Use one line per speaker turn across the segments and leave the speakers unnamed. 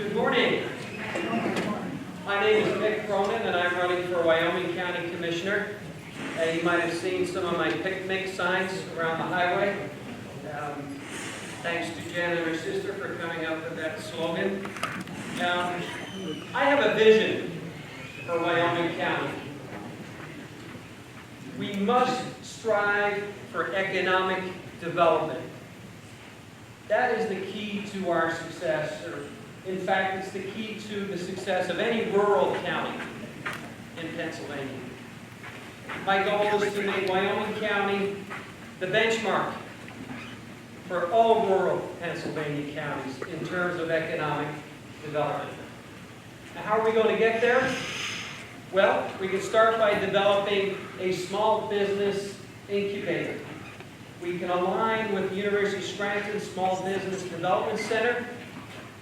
Good morning. My name is Mick Cronin, and I'm running for Wyoming County Commissioner. You might have seen some of my picnic signs around the highway. Thanks to Jen and her sister for coming up with that slogan. I have a vision for Wyoming County. We must strive for economic development. That is the key to our success, or in fact, it's the key to the success of any rural county in Pennsylvania. My goal is to make Wyoming County the benchmark for all rural Pennsylvania counties in terms of economic development. Now, how are we going to get there? Well, we can start by developing a small business incubator. We can align with the University of Scranton Small Business Development Center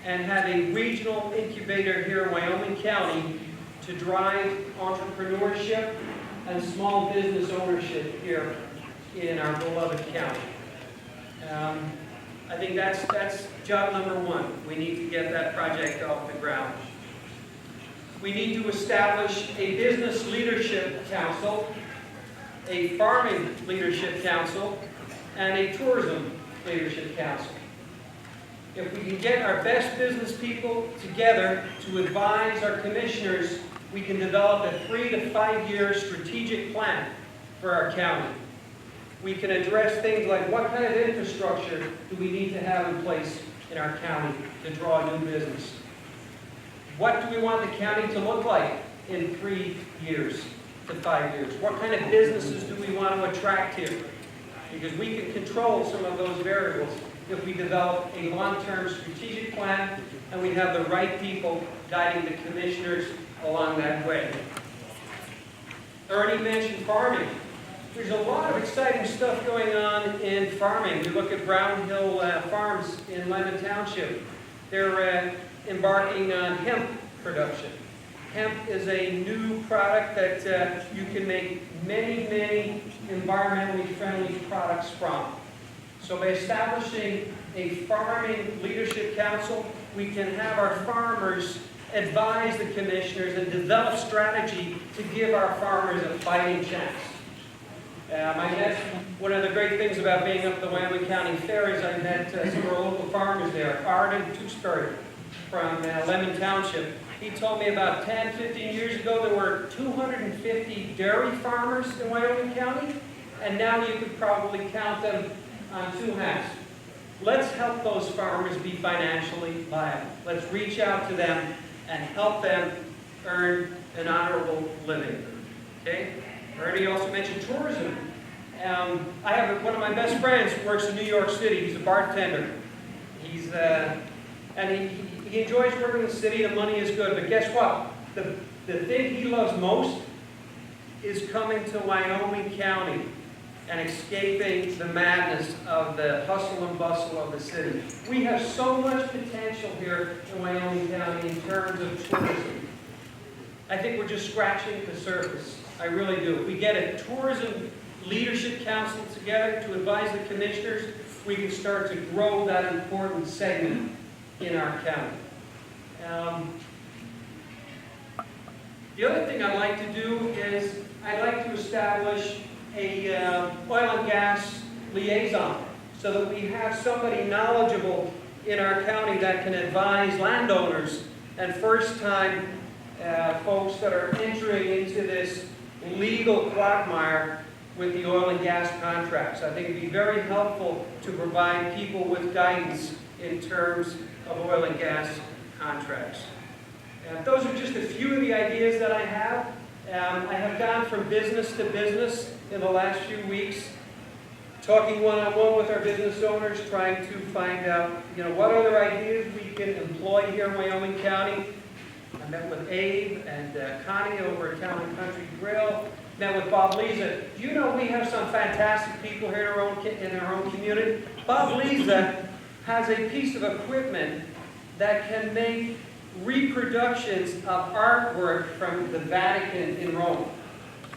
and have a regional incubator here in Wyoming County to drive entrepreneurship and small business ownership here in our beloved county. I think that's job number one. We need to get that project off the ground. We need to establish a business leadership council, a farming leadership council, and a tourism leadership council. If we can get our best business people together to advise our commissioners, we can develop a 3 to 5 year strategic plan for our county. We can address things like what kind of infrastructure do we need to have in place in our county to draw new business? What do we want the county to look like in 3 years to 5 years? What kind of businesses do we want to attract here? Because we can control some of those variables if we develop a long-term strategic plan and we have the right people guiding the commissioners along that way. Ernie mentioned farming. There's a lot of exciting stuff going on in farming. We look at Brown Hill Farms in Lemon Township. They're embarking on hemp production. Hemp is a new product that you can make many environmentally friendly products from. So by establishing a farming leadership council, we can have our farmers advise the commissioners and develop strategy to give our farmers a fighting chance. One of the great things about being up at the Wyoming County Fair is I met some of our local farmers there. Arden Tewksbury from Lemon Township. He told me about 10, 15 years ago there were 250 dairy farmers in Wyoming County, and now you could probably count them on 2 hands. Let's help those farmers be financially viable. Let's reach out to them and help them earn an honorable living. Okay? Ernie also mentioned tourism. I have one of my best friends who works in New York City. He's a bartender. He enjoys working in the city. The money is good. But guess what? The thing he loves most is coming to Wyoming County and escaping the madness of the hustle and bustle of the city. We have so much potential here in Wyoming County in terms of tourism. I think we're just scratching the surface. I really do. If we get a tourism leadership council together to advise the commissioners, we can start to grow that important segment in our county. The other thing I'd like to do is I'd like to establish a oil and gas liaison so that we have somebody knowledgeable in our county that can advise landowners and first-time folks that are entering into this legal quagmire with the oil and gas contracts. I think it would be very helpful to provide people with guidance in terms of oil and gas contracts. Those are just a few of the ideas that I have. I have gone from business to business in the last few weeks, talking one-on-one with our business owners, trying to find out, what other ideas we can employ here in Wyoming County. I met with Abe and Connie over at Town and Country Grill. Met with Bob Leza. We have some fantastic people here in our own community. Bob Leza has a piece of equipment that can make reproductions of artwork from the Vatican in Rome.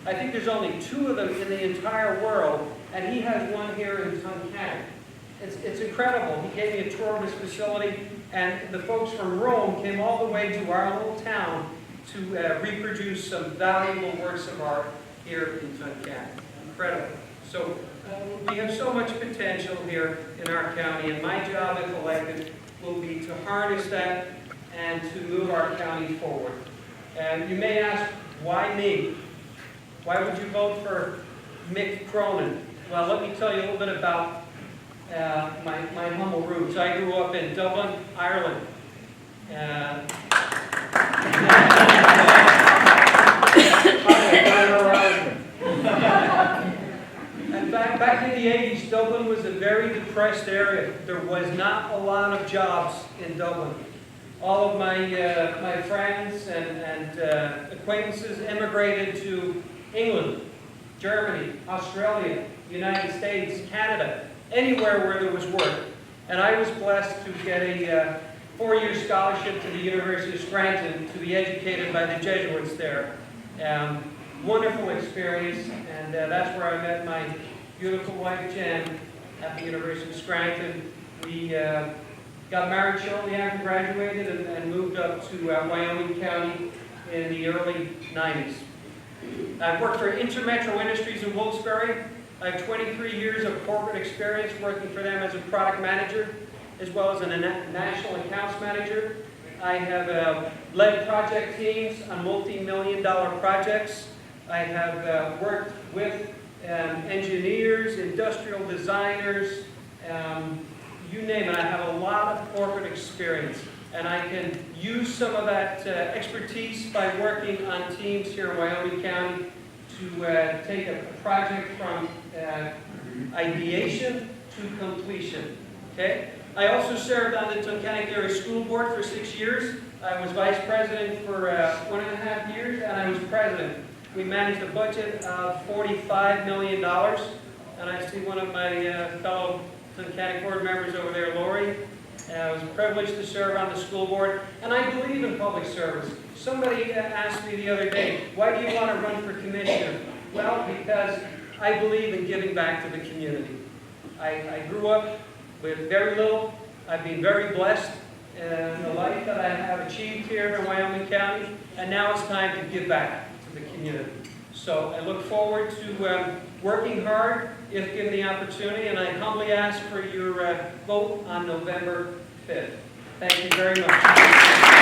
I think there's only 2 of them in the entire world, and he has one here in Tunkhannock. It's incredible. He gave me a tour of his facility, and the folks from Rome came all the way to our little town to reproduce some valuable works of art here in Tunkhannock. Incredible. So we have so much potential here in our county, and my job, if elected, will be to harness that and to move our county forward. And you may ask, why me? Why would you vote for Mick Cronin? Well, let me tell you a little bit about my humble roots. I grew up in Dublin, Ireland. And back in the 80s, Dublin was a very depressed area. There was not a lot of jobs in Dublin. All of my friends and acquaintances immigrated to England, Germany, Australia, United States, Canada, anywhere where there was work. And I was blessed to get a 4-year scholarship to the University of Scranton to be educated by the Jesuits there. Wonderful experience, and that's where I met my beautiful wife, Jen, at the University of Scranton. We got married shortly after graduated and moved up to Wyoming County in the early 90s. I've worked for Intermetro Industries in Wilkes-Barre. I have 23 years of corporate experience working for them as a product manager, as well as a national accounts manager. I have led project teams on multi-million-dollar projects. I have worked with engineers, industrial designers, you name it. I have a lot of corporate experience, and I can use some of that expertise by working on teams here in Wyoming County to take a project from ideation to completion. Okay? I also served on the Tunkhannock Area School Board for 6 years. I was vice president for 1.5 years, and I was president. We managed a budget of $45 million, and I see one of my fellow Tunkhannock board members over there, Lori. I was privileged to serve on the school board, and I believe in public service. Somebody asked me the other day, why do you want to run for commissioner? Well, because I believe in giving back to the community. I grew up with very little. I've been very blessed in the life that I have achieved here in Wyoming County, and now it's time to give back to the community. So I look forward to working hard if given the opportunity, and I humbly ask for your vote on November 5th. Thank you very much.